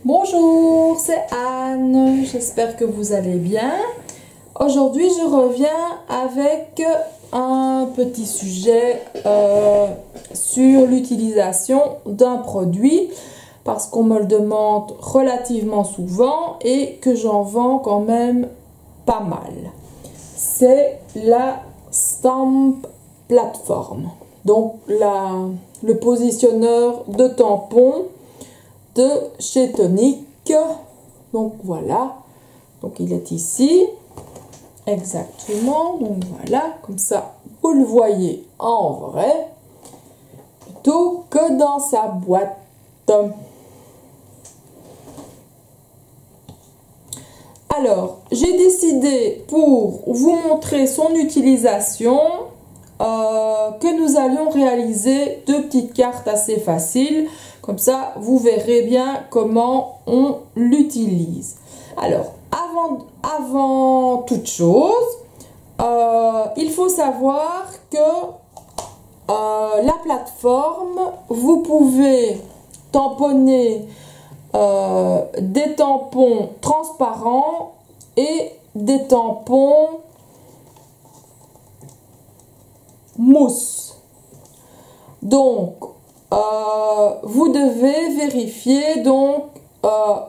Bonjour, c'est Anne, j'espère que vous allez bien. Aujourd'hui, je reviens avec un petit sujet sur l'utilisation d'un produit parce qu'on me le demande relativement souvent et que j'en vends quand même pas mal. C'est la Stamp Platform, donc le positionneur de tampons de chez Tonic. Donc voilà, donc il est ici exactement, donc voilà, comme ça vous le voyez en vrai plutôt que dans sa boîte. Alors j'ai décidé, pour vous montrer son utilisation, que nous allions réaliser deux petites cartes assez faciles. Comme ça, vous verrez bien comment on l'utilise. Alors, avant toute chose, il faut savoir que la plateforme, vous pouvez tamponner des tampons transparents et des tampons mousse. Donc, vous devez vérifier donc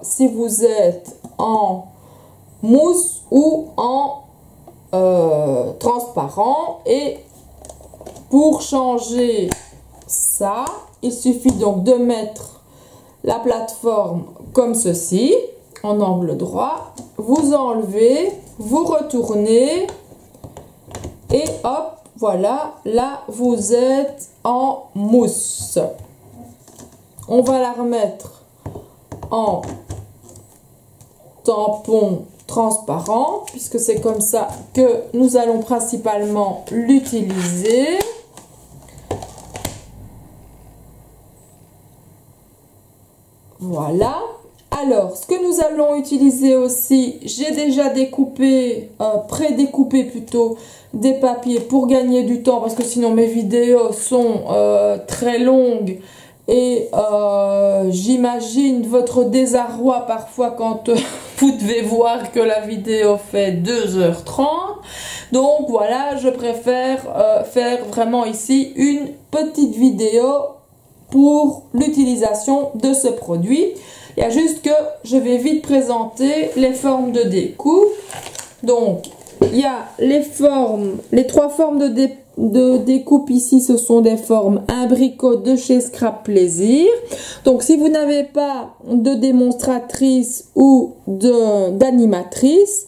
si vous êtes en mousse ou en transparent, et pour changer ça, il suffit donc de mettre la plateforme comme ceci en angle droit, vous enlevez, vous retournez et hop, voilà, là vous êtes en mousse. On va la remettre en tampon transparent puisque c'est comme ça que nous allons principalement l'utiliser. Voilà. Alors, ce que nous allons utiliser aussi, j'ai déjà découpé, pré-découpé plutôt, des papiers pour gagner du temps parce que sinon mes vidéos sont très longues et j'imagine votre désarroi parfois quand vous devez voir que la vidéo fait 2h30. Donc voilà, je préfère faire vraiment ici une petite vidéo pour l'utilisation de ce produit. Il y a juste que je vais vite présenter les formes de découpe. Donc, il y a les trois formes de découpe ici, ce sont des formes imbricot de chez Scrap Plaisir. Donc, si vous n'avez pas de démonstratrice ou d'animatrice,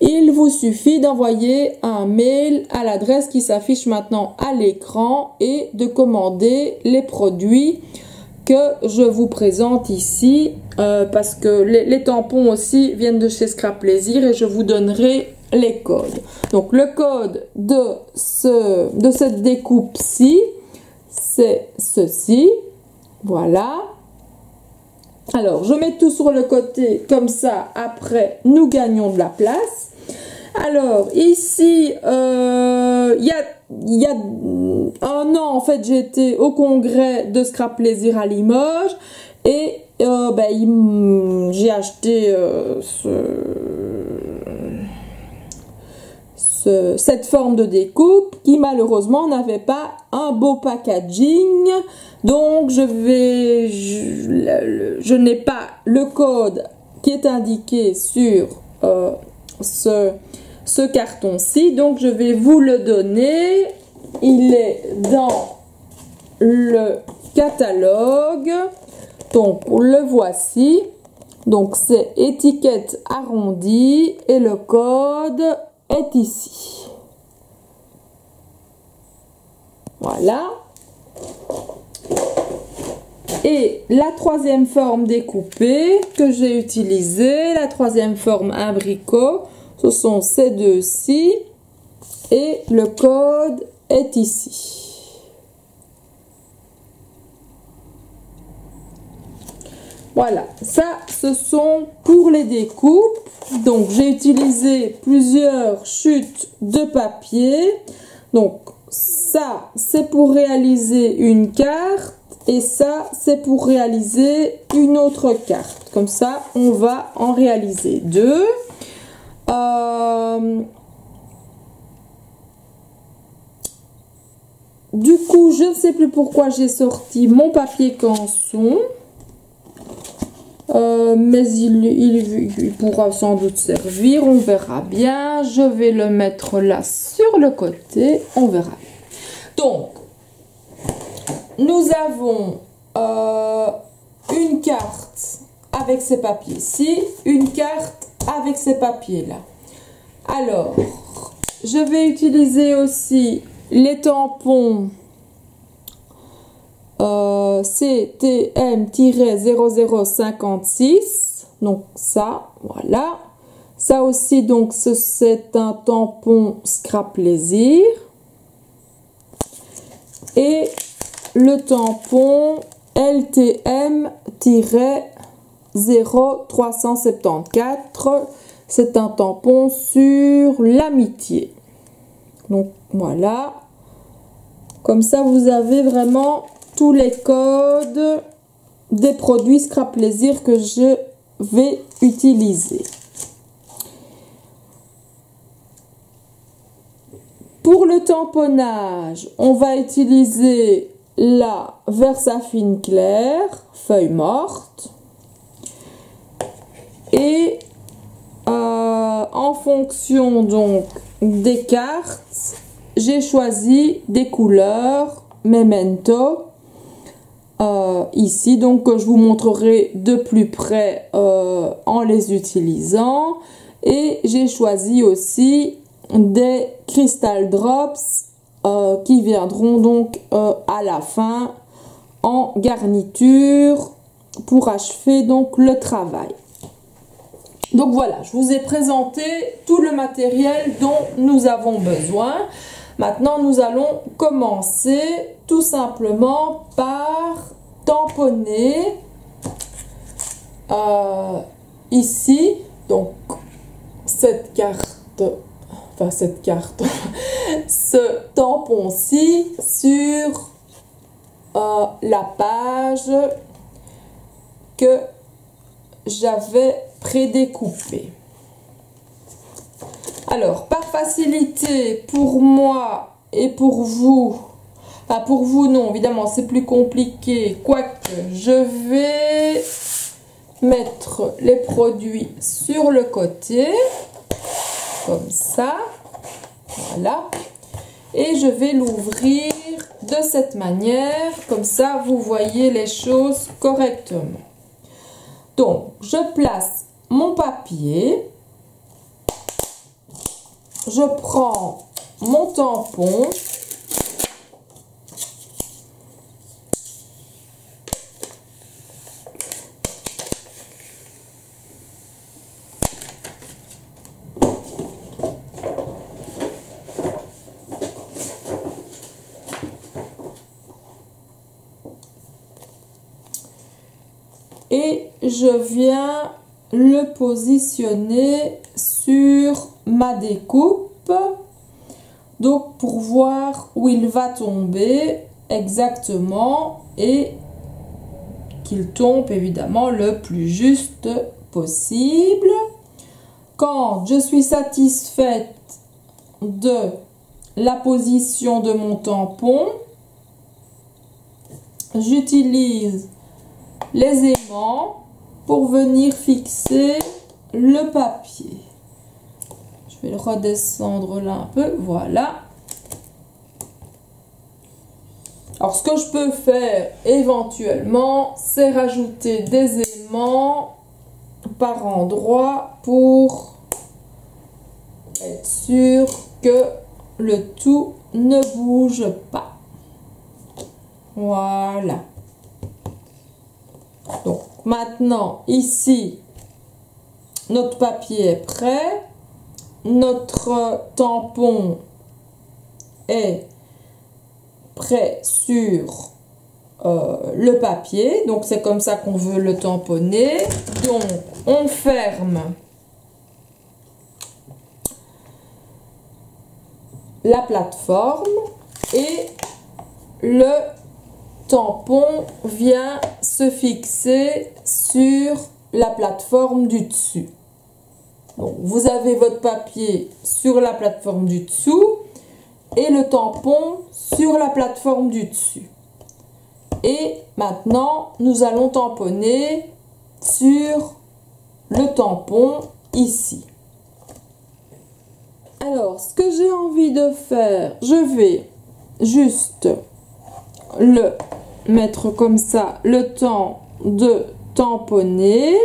il vous suffit d'envoyer un mail à l'adresse qui s'affiche maintenant à l'écran et de commander les produits que je vous présente ici, parce que les tampons aussi viennent de chez Scrap Plaisir et je vous donnerai les codes. Donc le code de cette découpe-ci, c'est ceci. Voilà. Alors je mets tout sur le côté, comme ça après nous gagnons de la place. Alors ici, il y a un an en fait, j'étais au congrès de Scrap Plaisir à Limoges et j'ai acheté cette forme de découpe qui malheureusement n'avait pas un beau packaging. Donc je n'ai pas le code qui est indiqué sur ce carton-ci, donc je vais vous le donner. Il est dans le catalogue, donc le voici. Donc c'est étiquette arrondie et le code est ici. Voilà. Et la troisième forme découpée que j'ai utilisée, la troisième forme imbricot, ce sont ces deux-ci et le code est ici. Voilà, ça ce sont pour les découpes. Donc j'ai utilisé plusieurs chutes de papier. Donc ça c'est pour réaliser une carte Et ça, c'est pour réaliser une autre carte. Comme ça, on va en réaliser deux. Du coup, je ne sais plus pourquoi j'ai sorti mon papier canson. Mais il pourra sans doute servir, on verra bien. Je vais le mettre là sur le côté, on verra. Donc, nous avons une carte avec ces papiers-ci, une carte avec ces papiers-là. Alors, je vais utiliser aussi les tampons CTM-0056, donc ça, voilà. Ça aussi, donc, c'est un tampon Scrap Plaisir. Et le tampon LTM-0374, c'est un tampon sur l'amitié. Donc, voilà. Comme ça, vous avez vraiment tous les codes des produits Scrap Plaisir que je vais utiliser. Pour le tamponnage, on va utiliser la Versafine claire, feuille morte. Et en fonction donc des cartes, j'ai choisi des couleurs Memento. Ici, donc je vous montrerai de plus près en les utilisant. Et j'ai choisi aussi des Crystal Drops qui viendront donc à la fin en garniture pour achever donc le travail. Donc voilà, je vous ai présenté tout le matériel dont nous avons besoin. Maintenant, nous allons commencer tout simplement par tamponner ici, donc cette carte, ce tampon-ci sur la page que j'avais prédécoupée. Alors, par facilité, pour moi et pour vous, enfin pour vous non, évidemment c'est plus compliqué, quoique je vais mettre les produits sur le côté, comme ça, voilà, et je vais l'ouvrir de cette manière, comme ça vous voyez les choses correctement. Donc, je place mon papier. Je prends mon tampon. Et je viens le positionner sur ma découpe, donc pour voir où il va tomber exactement et qu'il tombe évidemment le plus juste possible. Quand je suis satisfaite de la position de mon tampon, j'utilise les aimants pour venir fixer le papier. Je vais le redescendre là un peu, voilà. Alors ce que je peux faire éventuellement, c'est rajouter des aimants par endroit pour être sûr que le tout ne bouge pas. Voilà. Donc maintenant ici notre papier est prêt, notre tampon est prêt sur le papier, donc c'est comme ça qu'on veut le tamponner. Donc on ferme la plateforme et le tampon vient se fixer sur la plateforme du dessus. Donc, vous avez votre papier sur la plateforme du dessous et le tampon sur la plateforme du dessus. Et maintenant, nous allons tamponner sur le tampon ici. Alors, ce que j'ai envie de faire, je vais juste le mettre comme ça, le temps de tamponner.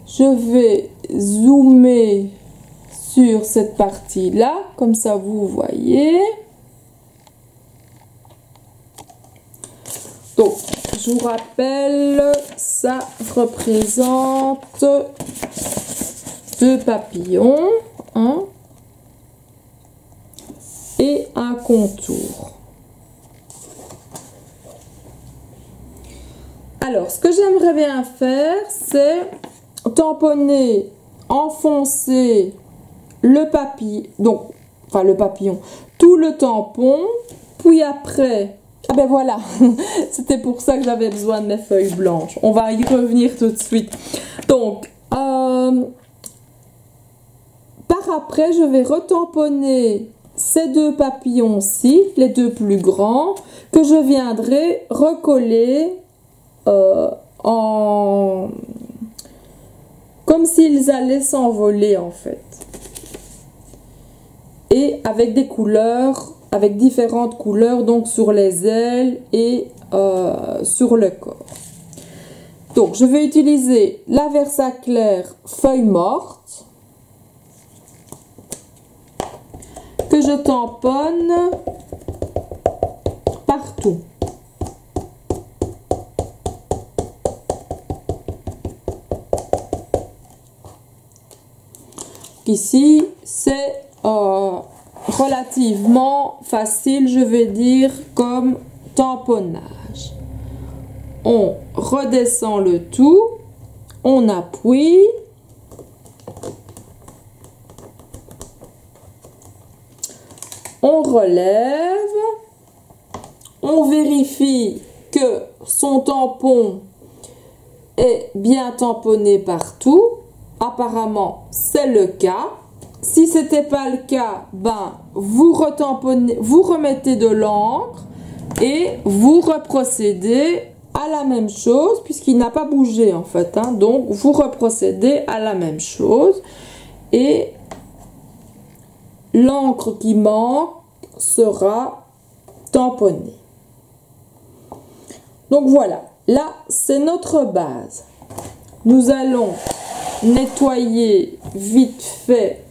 Je vais zoomer sur cette partie-là, comme ça vous voyez. Donc, je vous rappelle, ça représente 2 papillons, hein, et un contour. Alors, ce que j'aimerais bien faire, c'est tamponner, enfoncer le papillon, donc, enfin le papillon, tout le tampon, puis après, ah ben voilà, c'était pour ça que j'avais besoin de mes feuilles blanches. On va y revenir tout de suite. Donc, par après, je vais retamponner ces 2 papillons-ci, les 2 plus grands, que je viendrai recoller comme s'ils allaient s'envoler en fait. Et avec des couleurs, avec différentes couleurs, donc sur les ailes et sur le corps. Donc, je vais utiliser la Versaclair feuille morte que je tamponne partout. Ici, c'est relativement facile, je vais dire, comme tamponnage. On redescend le tout, on appuie, on relève, on vérifie que son tampon est bien tamponné partout. Apparemment, c'est le cas. Si ce n'était pas le cas, ben, vous retamponnez, vous remettez de l'encre et vous reprocédez à la même chose puisqu'il n'a pas bougé en fait. Hein. Donc, vous reprocédez à la même chose et l'encre qui manque sera tamponnée. Donc, voilà. Là, c'est notre base. Nous allons nettoyer vite fait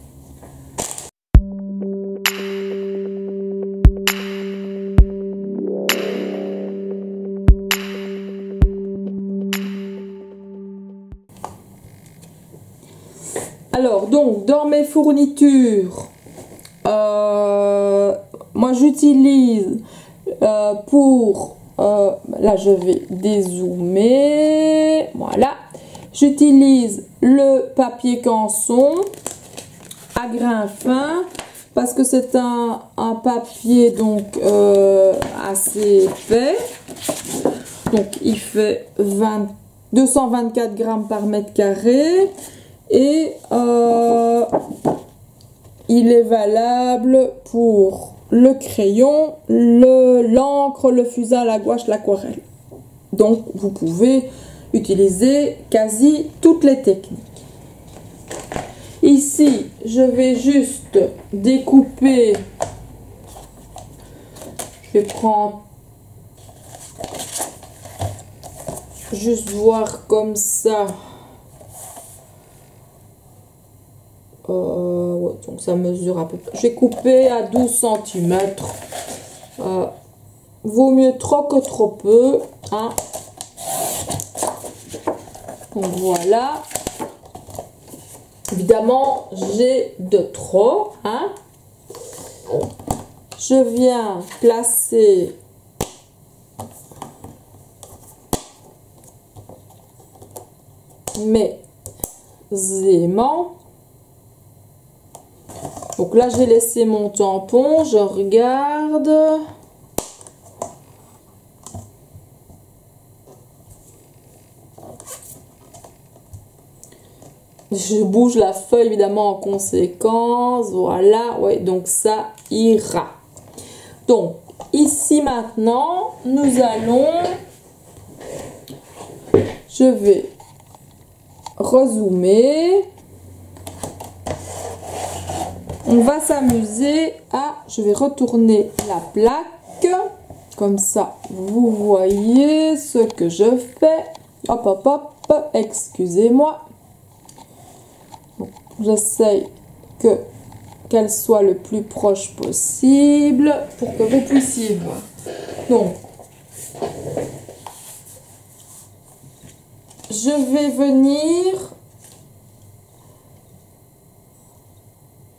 alors donc dans mes fournitures moi j'utilise pour là je vais dézoomer, voilà. J'utilise le papier canson à grain fin parce que c'est un papier donc assez épais. Donc il fait 224 grammes par mètre carré et il est valable pour le crayon, l'encre, le fusain, la gouache, l'aquarelle. Donc vous pouvez utiliser quasi toutes les techniques. Ici, je vais juste découper. Je vais prendre, juste voir comme ça. Ouais, donc ça mesure à peu près. J'ai coupé à 12 cm. Vaut mieux trop que trop peu. Hein. Donc voilà. Évidemment, j'ai de trop. Hein. Je viens placer mes aimants. Donc là, j'ai laissé mon tampon. Je regarde. Je bouge la feuille évidemment en conséquence. Voilà, ouais, donc ça ira. Donc, ici maintenant, nous allons... Je vais rezoomer. On va s'amuser à... Je vais retourner la plaque. Comme ça, vous voyez ce que je fais. Hop, hop, hop. Excusez-moi. J'essaye qu'elle soit le plus proche possible pour que vous puissiez voir. Donc, je vais venir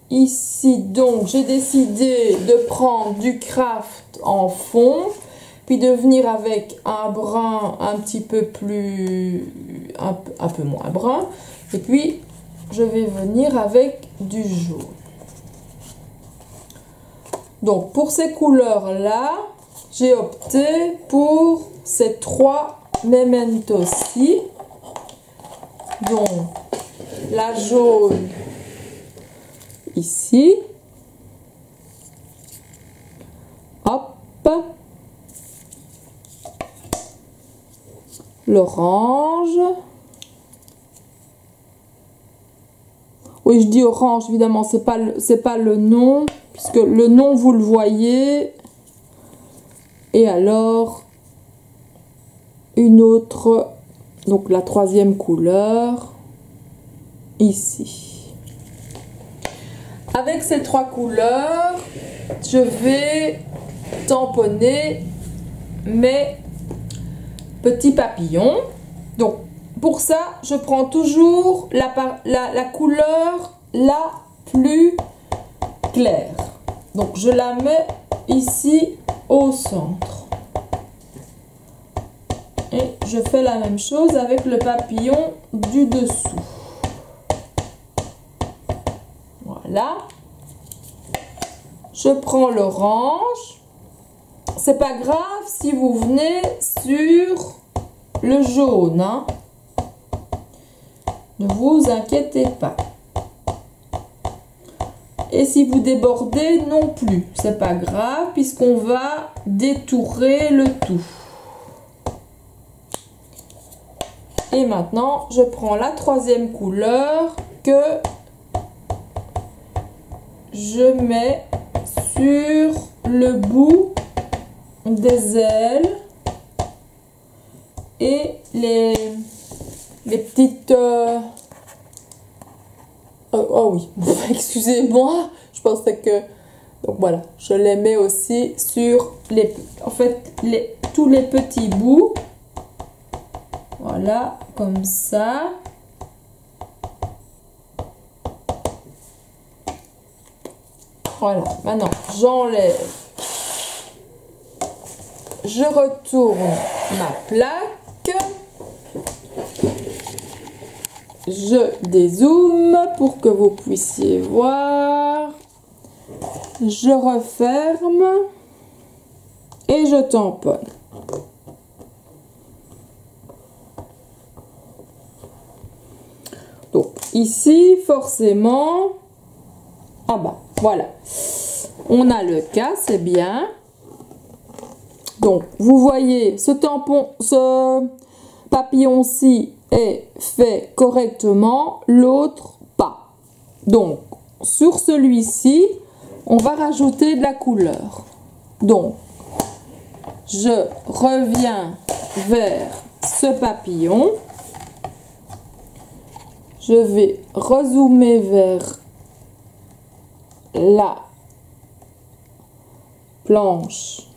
ici. Donc, j'ai décidé de prendre du craft en fond, puis de venir avec un brun un petit peu plus, un peu moins brun, et puis je vais venir avec du jaune. Donc pour ces couleurs là, j'ai opté pour ces trois Mementos-ci. Donc la jaune ici, hop, l'orange. Oui, je dis orange, évidemment, c'est pas le nom, puisque le nom, vous le voyez. Et alors, une autre, donc la troisième couleur, ici. Avec ces trois couleurs, je vais tamponner mes petits papillons. Donc, pour ça, je prends toujours la couleur la plus claire. Donc, je la mets ici au centre. Et je fais la même chose avec le papillon du dessous. Voilà. Je prends l'orange. C'est pas grave si vous venez sur le jaune, hein. Ne vous inquiétez pas. Et si vous débordez non plus, c'est pas grave puisqu'on va détourer le tout. Et maintenant, je prends la troisième couleur que je mets sur le bout des ailes et les petites... Oh oui, excusez-moi, je pensais que... Donc voilà, je les mets aussi sur tous les petits bouts. Voilà, comme ça. Voilà, maintenant j'enlève. Je retourne ma plaque. Je dézoome pour que vous puissiez voir. Je referme et je tamponne. Donc ici, forcément, ah bah voilà, on a le cas, c'est bien. Donc vous voyez, ce papillon-ci est fait correctement, l'autre pas. Donc sur celui-ci, on va rajouter de la couleur. Donc je reviens vers ce papillon. Je vais rezoomer vers la planche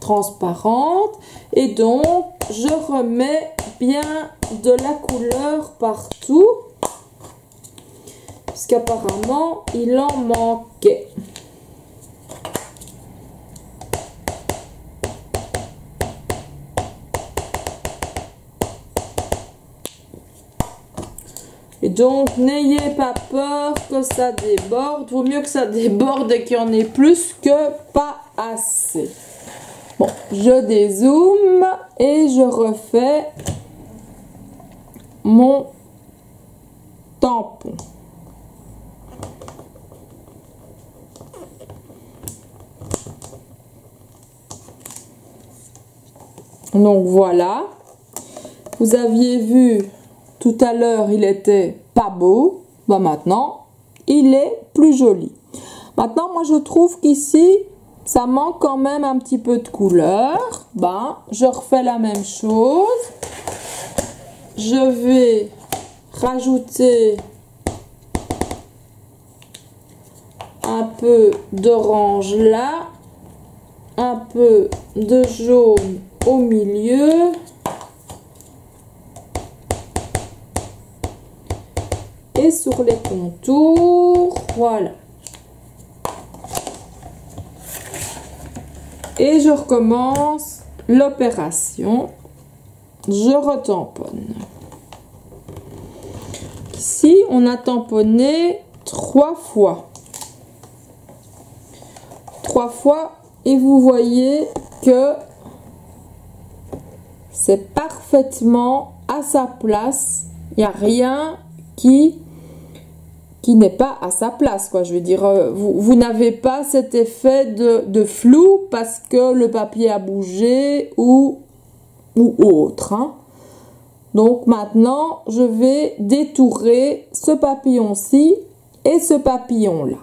transparente et donc je remets bien de la couleur partout puisqu'apparemment il en manquait. Et donc, n'ayez pas peur que ça déborde. Vaut mieux que ça déborde et qu'il y en ait plus que pas assez. Bon, je dézoome et je refais mon tampon. Donc voilà, vous aviez vu tout à l'heure, il était pas beau. Ben maintenant, il est plus joli. Maintenant, moi je trouve qu'ici, ça manque quand même un petit peu de couleur. Ben, je refais la même chose. Je vais rajouter un peu d'orange là, un peu de jaune au milieu. Et sur les contours, voilà. Et je recommence l'opération. Je retamponne. Ici, on a tamponné 3 fois. 3 fois. Et vous voyez que c'est parfaitement à sa place. Il n'y a rien qui n'est pas à sa place, quoi. Je veux dire, vous n'avez pas cet effet de flou parce que le papier a bougé ou autre. Hein. Donc maintenant, je vais détourer ce papillon-ci et ce papillon-là.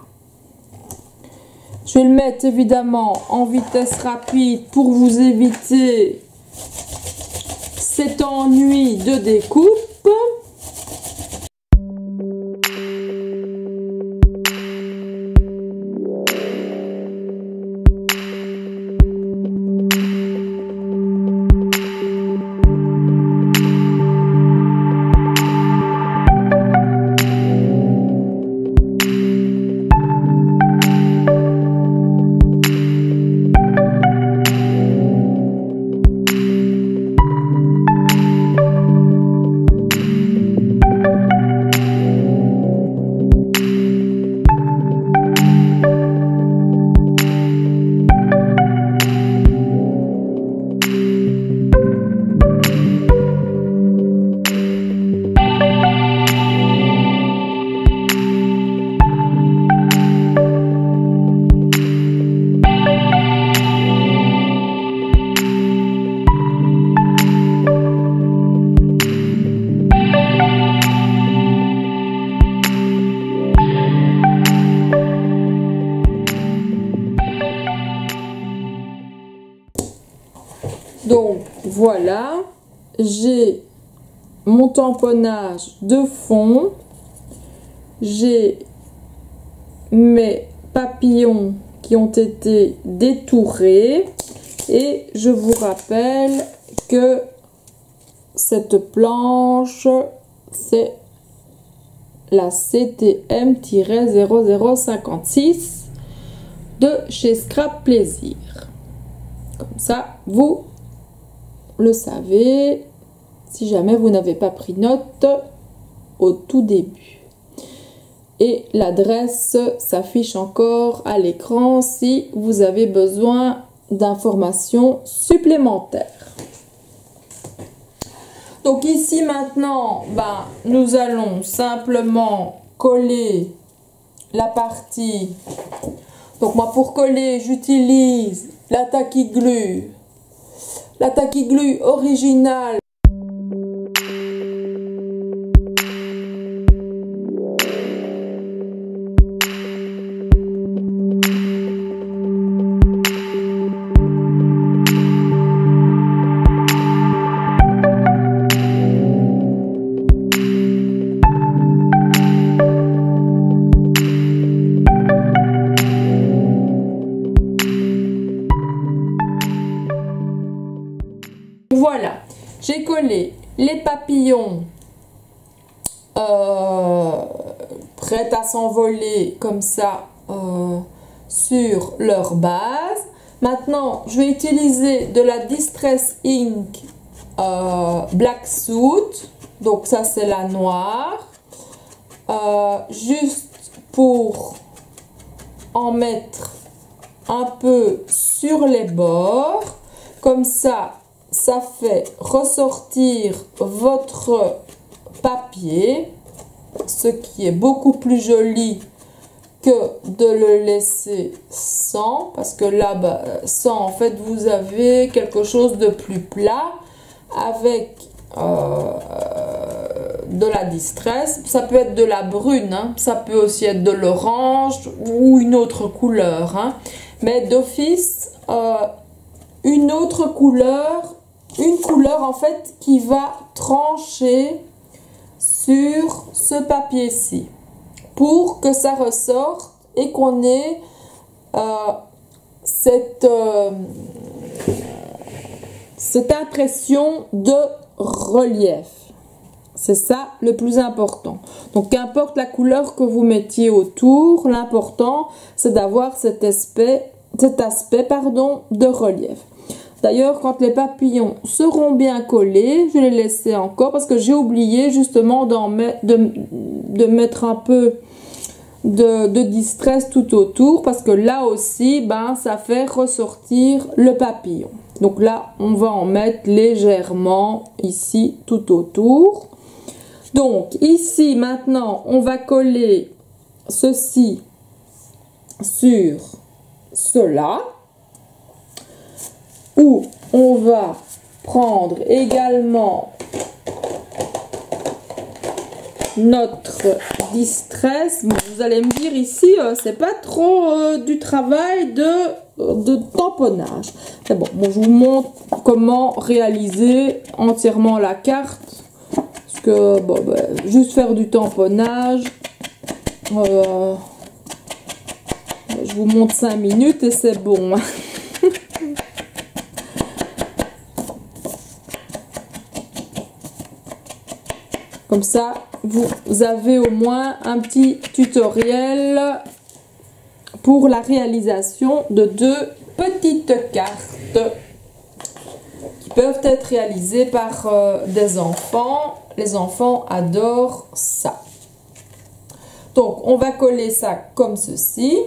Je vais le mettre évidemment en vitesse rapide pour vous éviter cet ennui de découpe. Donc voilà, j'ai mon tamponnage de fond, j'ai mes papillons qui ont été détourés et je vous rappelle que cette planche c'est la CTM-0056 de chez Scrap Plaisir. Comme ça, vous le savez, si jamais vous n'avez pas pris note au tout début. Et l'adresse s'affiche encore à l'écran si vous avez besoin d'informations supplémentaires. Donc ici maintenant, nous allons simplement coller la partie. Donc moi pour coller, j'utilise la Tacky Glue. La Tacky Glue originale. Voilà, j'ai collé les papillons prêts à s'envoler comme ça sur leur base. Maintenant, je vais utiliser de la Distress Ink Black Suit. Donc ça, c'est la noire. Juste pour en mettre un peu sur les bords. Comme ça, ça fait ressortir votre papier, ce qui est beaucoup plus joli que de le laisser sans, parce que là, sans, en fait, vous avez quelque chose de plus plat avec de la distress. Ça peut être de la brune, hein. Ça peut aussi être de l'orange ou une autre couleur, hein. Mais d'office, une autre couleur, une couleur en fait qui va trancher sur ce papier-ci pour que ça ressorte et qu'on ait cette impression de relief. C'est ça le plus important. Donc, qu'importe la couleur que vous mettiez autour, l'important, c'est d'avoir cet aspect de relief. D'ailleurs, quand les papillons seront bien collés, je vais les laisser encore parce que j'ai oublié justement de mettre un peu de distress tout autour parce que là aussi, ça fait ressortir le papillon. Donc là, on va en mettre légèrement ici tout autour. Donc ici, maintenant, on va coller ceci sur cela. Où on va prendre également notre distress. Bon, vous allez me dire ici, c'est pas trop du travail de tamponnage. Mais bon, je vous montre comment réaliser entièrement la carte. Parce que, juste faire du tamponnage, je vous montre 5 minutes et c'est bon. Comme ça, vous avez au moins un petit tutoriel pour la réalisation de 2 petites cartes qui peuvent être réalisées par des enfants. Les enfants adorent ça. Donc, on va coller ça comme ceci.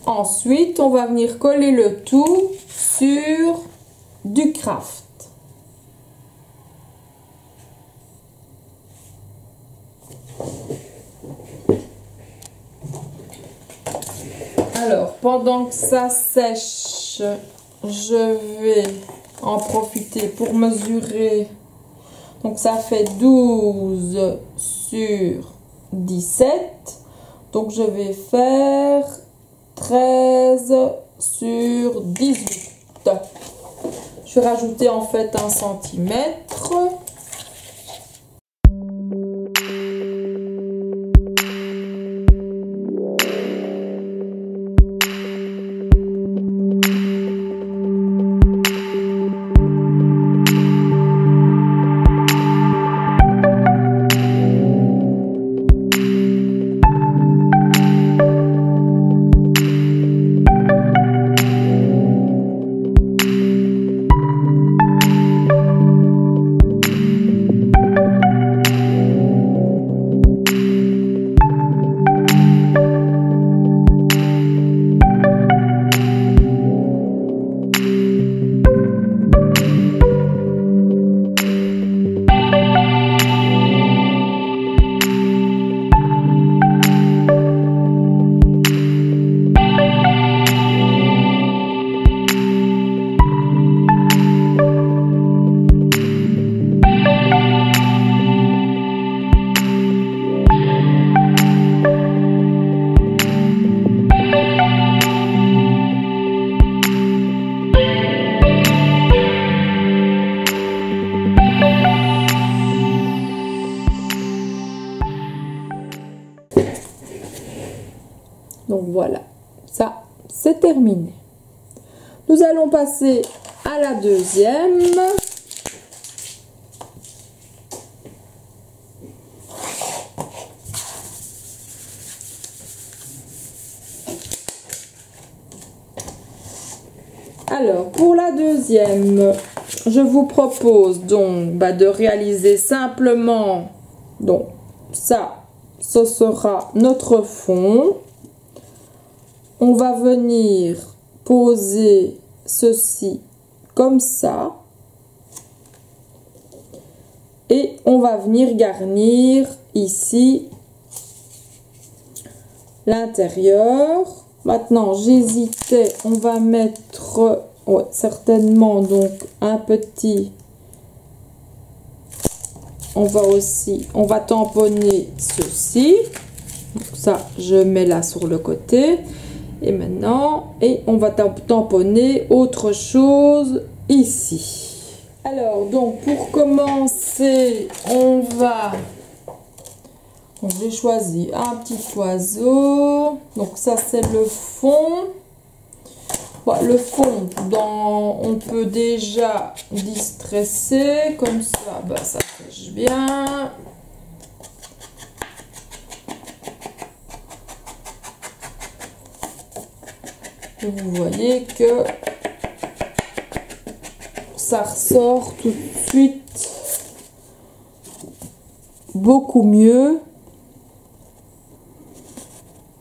Ensuite, on va venir coller le tout sur du craft. Alors, pendant que ça sèche, je vais en profiter pour mesurer. Donc, ça fait 12 sur 17. Donc, je vais faire 13 sur 18. Je vais rajouter en fait 1 centimètre. Donc voilà, ça c'est terminé. Nous allons passer à la deuxième. Alors, pour la deuxième, je vous propose donc de réaliser simplement, donc ça, ce sera notre fond. On va venir poser ceci comme ça. Et on va venir garnir ici l'intérieur. Maintenant, j'hésitais, on va mettre, ouais, certainement donc un petit, on va tamponner ceci. Donc ça, je mets là sur le côté. Et maintenant, on va tamponner autre chose ici. Alors, donc, pour commencer, j'ai choisi un petit oiseau. Donc, ça, c'est le fond. Bon, le fond, on peut déjà distresser. Comme ça, ça sèche bien. Et vous voyez que ça ressort tout de suite beaucoup mieux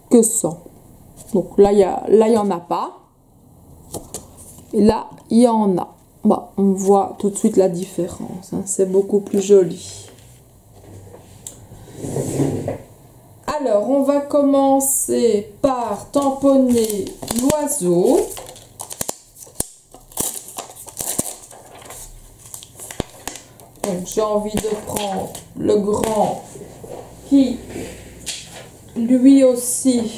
que ça. Donc là, il y en a pas. Et là, il y en a. Bon, on voit tout de suite la différence. Hein, c'est beaucoup plus joli. Alors, on va commencer par tamponner l'oiseau. Donc, j'ai envie de prendre le grand qui, lui aussi,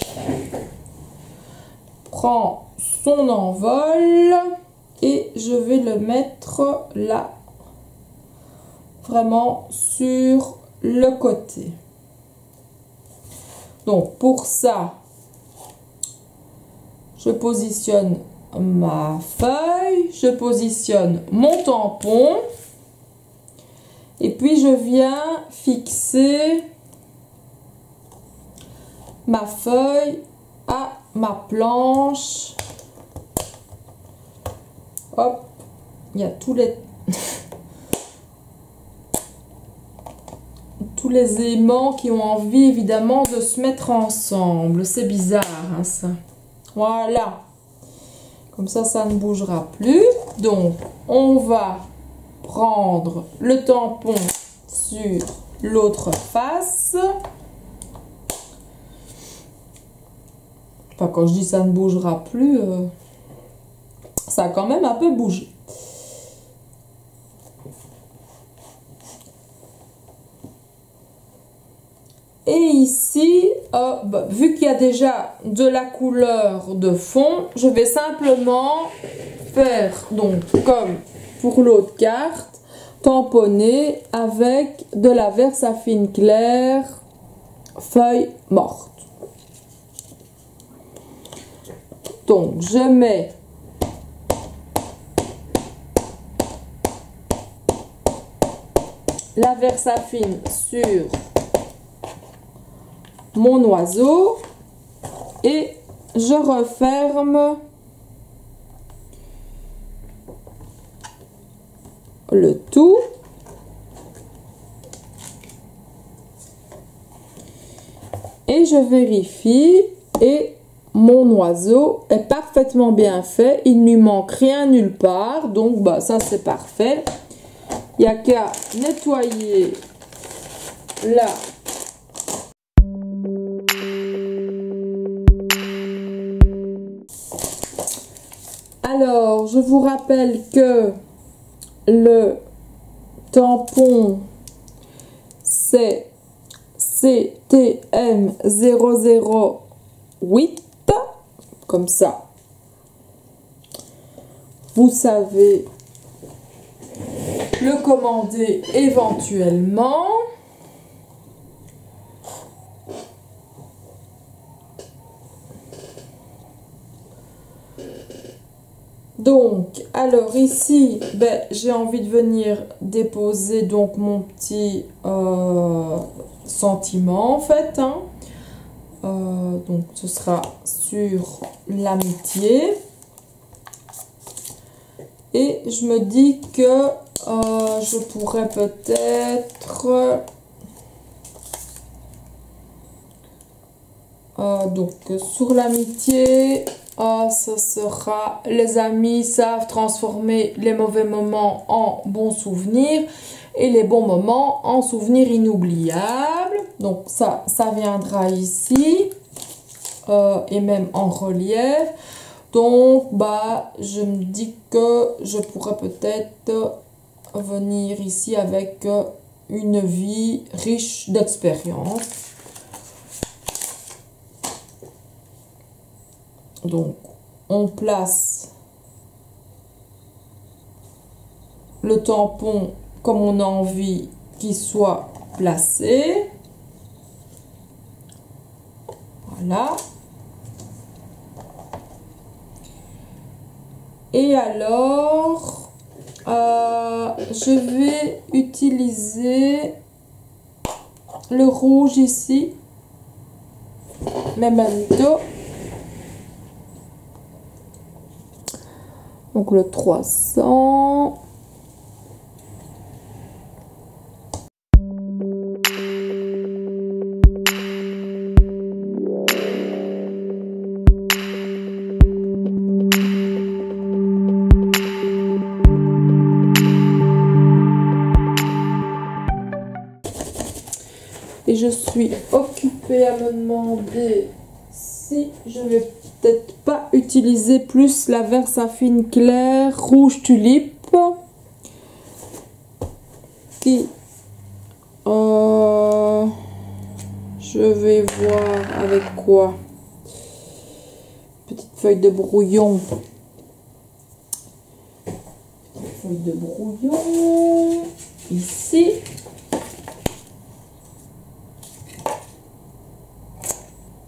prend son envol. Et je vais le mettre là, vraiment sur le côté. Donc, pour ça, je positionne ma feuille, je positionne mon tampon et puis je viens fixer ma feuille à ma planche. Hop, il y a tous les aimants qui ont envie évidemment de se mettre ensemble. C'est bizarre, hein, ça. Voilà. Comme ça ne bougera plus. Donc, on va prendre le tampon sur l'autre face. Enfin, quand je dis ça ne bougera plus, ça a quand même un peu bougé. Et ici, vu qu'il y a déjà de la couleur de fond, je vais simplement faire, donc comme pour l'autre carte, tamponner avec de la Versafine claire, feuille morte. Donc, je mets la Versafine sur mon oiseau et je referme le tout. Et je vérifie et mon oiseau est parfaitement bien fait. Il ne lui manque rien nulle part. Donc, ça, c'est parfait. Il n'y a qu'à nettoyer là. Alors, je vous rappelle que le tampon, c'est CTM 008. Comme ça, vous savez le commander éventuellement. Donc, alors ici, j'ai envie de venir déposer donc mon petit sentiment en fait. Hein. Donc, ce sera sur l'amitié. Et je me dis que je pourrais peut-être donc sur l'amitié, ce sera les amis savent transformer les mauvais moments en bons souvenirs et les bons moments en souvenirs inoubliables. Donc ça viendra ici et même en relief. Donc bah je me dis que je pourrais peut-être venir ici avec une vie riche d'expérience. Donc, on place le tampon comme on a envie qu'il soit placé. Voilà. Et alors, je vais utiliser le rouge ici, Memento. Donc le 300. Et je suis occupée à me demander si je vais peut-être pas utiliser plus la Versafine claire rouge tulipe qui je vais voir avec quoi. Petite feuille de brouillon. Petite feuille de brouillon ici.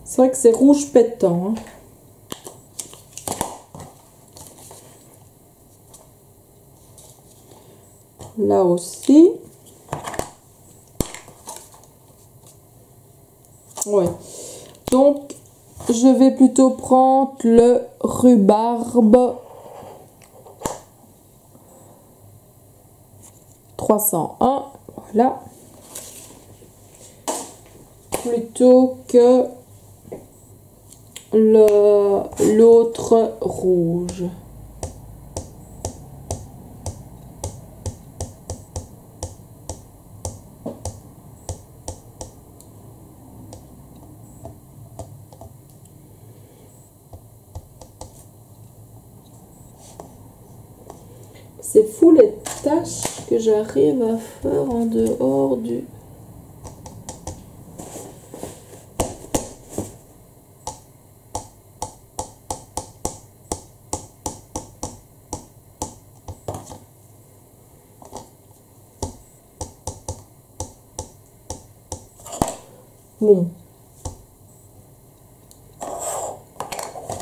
C'est vrai que c'est rouge pétant. Hein. Là aussi. Ouais. Donc, je vais plutôt prendre le rhubarbe 301. Voilà. Plutôt que l'autre rouge. C'est fou les tâches que j'arrive à faire en dehors du... Bon,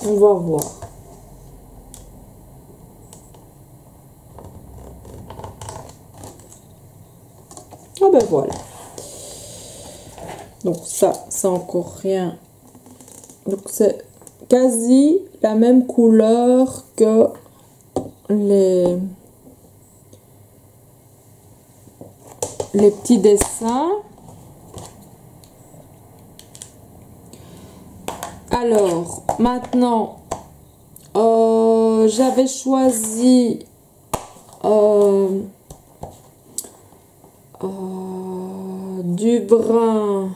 on va voir. Ah ben voilà. Donc ça, c'est encore rien. Donc c'est quasi la même couleur que les petits dessins. Alors, maintenant, j'avais choisi du brun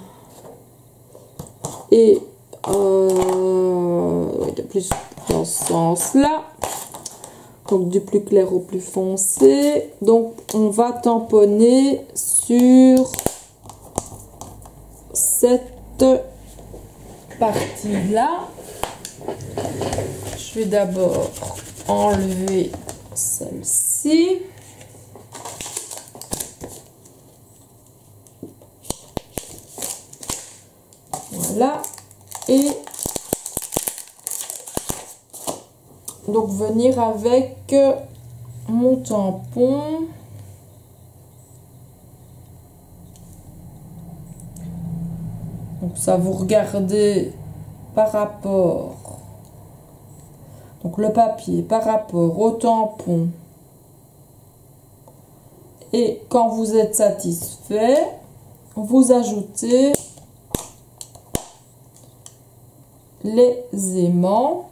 et de plus dans ce sens-là. Donc, du plus clair au plus foncé. Donc, on va tamponner sur cette partie-là. Je vais d'abord enlever celle-ci. Voilà. Et donc venir avec mon tampon. Donc ça, vous regardez par rapport, donc le papier par rapport au tampon, et quand vous êtes satisfait, vous ajoutez les aimants.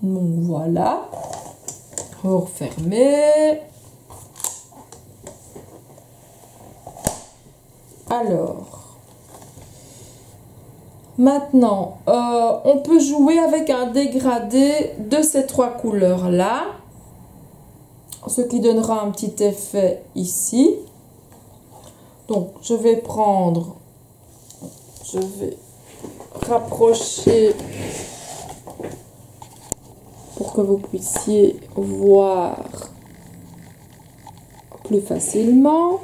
Donc voilà. Refermer. Alors, maintenant, on peut jouer avec un dégradé de ces trois couleurs-là, ce qui donnera un petit effet ici. Donc, je vais rapprocher pour que vous puissiez voir plus facilement.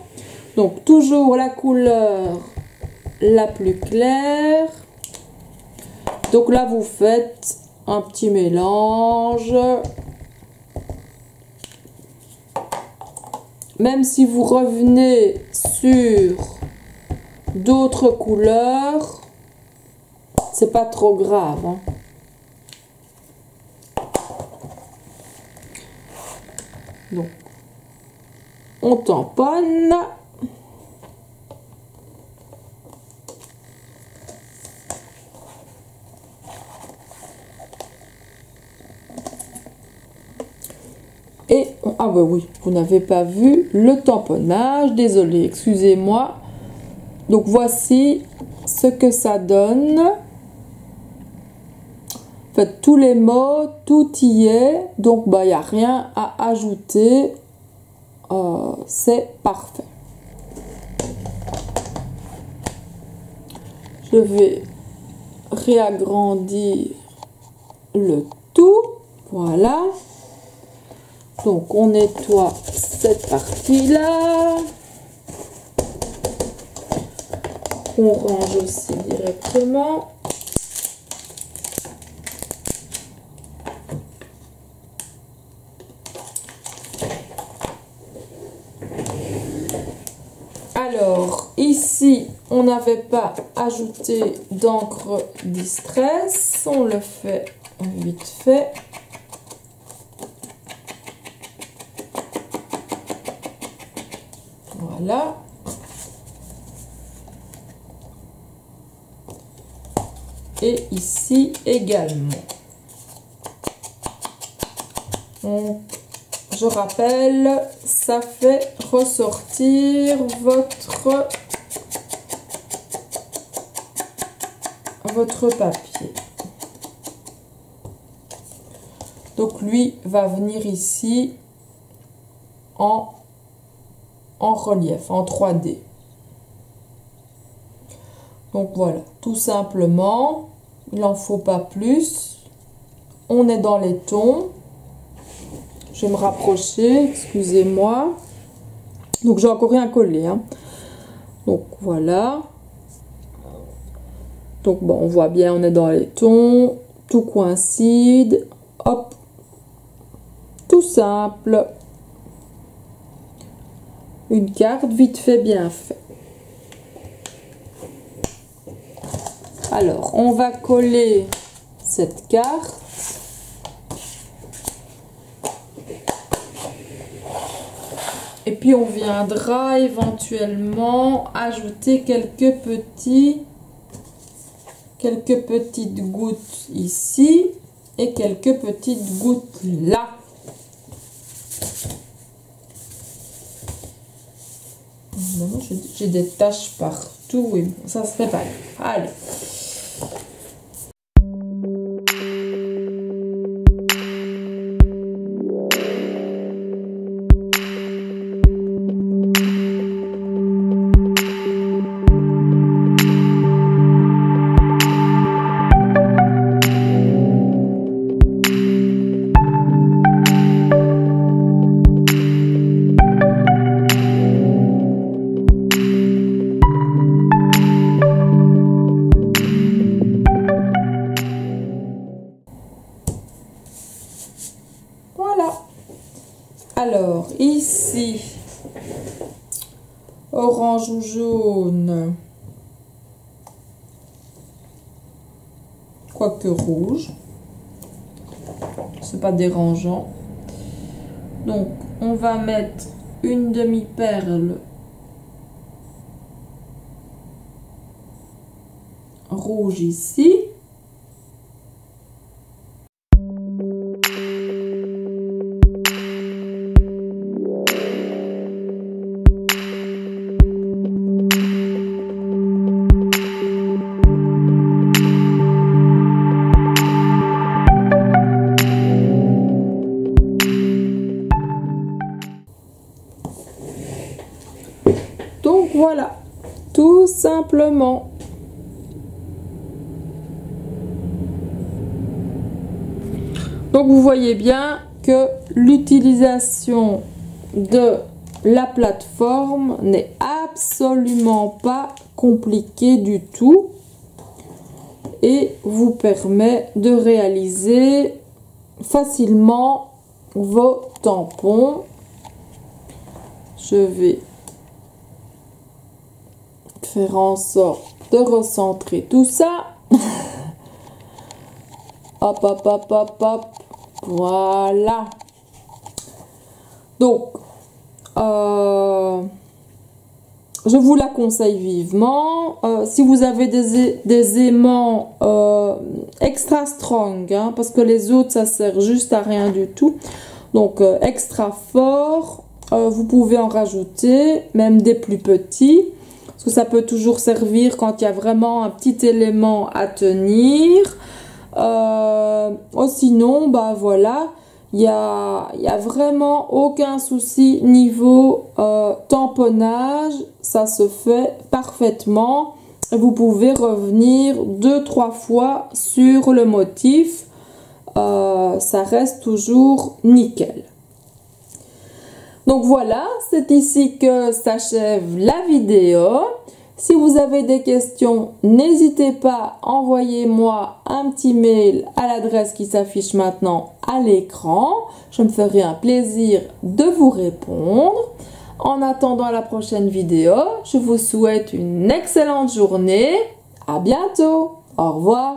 Donc, toujours la couleur la plus claire. Donc là, vous faites un petit mélange. Même si vous revenez sur d'autres couleurs, c'est pas trop grave, hein. Donc, on tamponne. Et, ah bah oui, vous n'avez pas vu le tamponnage, désolé, excusez-moi. Donc voici ce que ça donne. En fait, tous les mots, tout y est, donc bah, il n'y a rien à ajouter. C'est parfait. Je vais réagrandir le tout. Voilà. Donc, on nettoie cette partie-là. On range aussi directement. Alors, ici, on n'avait pas ajouté d'encre Distress. On le fait vite fait. Voilà. Et ici également. Je rappelle, ça fait ressortir votre papier. Donc lui va venir ici en relief, en 3D. Donc voilà, tout simplement, il n'en faut pas plus. On est dans les tons. Je vais me rapprocher, excusez-moi. Donc j'ai encore rien collé, hein. Donc voilà. Donc bon, on voit bien, on est dans les tons. Tout coïncide. Hop. Tout simple. Une carte vite fait, bien fait. Alors, on va coller cette carte. Et puis, on viendra éventuellement ajouter quelques petites gouttes ici et quelques petites gouttes là. J'ai des taches partout et bon, ça se fait pas. Allez. Alors, ici, orange ou jaune, quoique rouge, c'est pas dérangeant. Donc, on va mettre une demi-perle rouge ici. simplement. Donc vous voyez bien que l'utilisation de la plateforme n'est absolument pas compliquée du tout et vous permet de réaliser facilement vos tampons. Je vais faire en sorte de recentrer tout ça. Hop, hop, hop, hop, hop. Voilà. Donc, je vous la conseille vivement. Si vous avez des aimants extra strong, hein, parce que les autres, ça sert juste à rien du tout. Donc, extra fort, vous pouvez en rajouter, même des plus petits. Parce que ça peut toujours servir quand il y a vraiment un petit élément à tenir. Sinon, bah voilà, il y a vraiment aucun souci niveau tamponnage, ça se fait parfaitement. Vous pouvez revenir 2-3 fois sur le motif, ça reste toujours nickel. Donc voilà, c'est ici que s'achève la vidéo. Si vous avez des questions, n'hésitez pas, envoyez-moi un petit mail à l'adresse qui s'affiche maintenant à l'écran. Je me ferai un plaisir de vous répondre. En attendant la prochaine vidéo, je vous souhaite une excellente journée. À bientôt. Au revoir.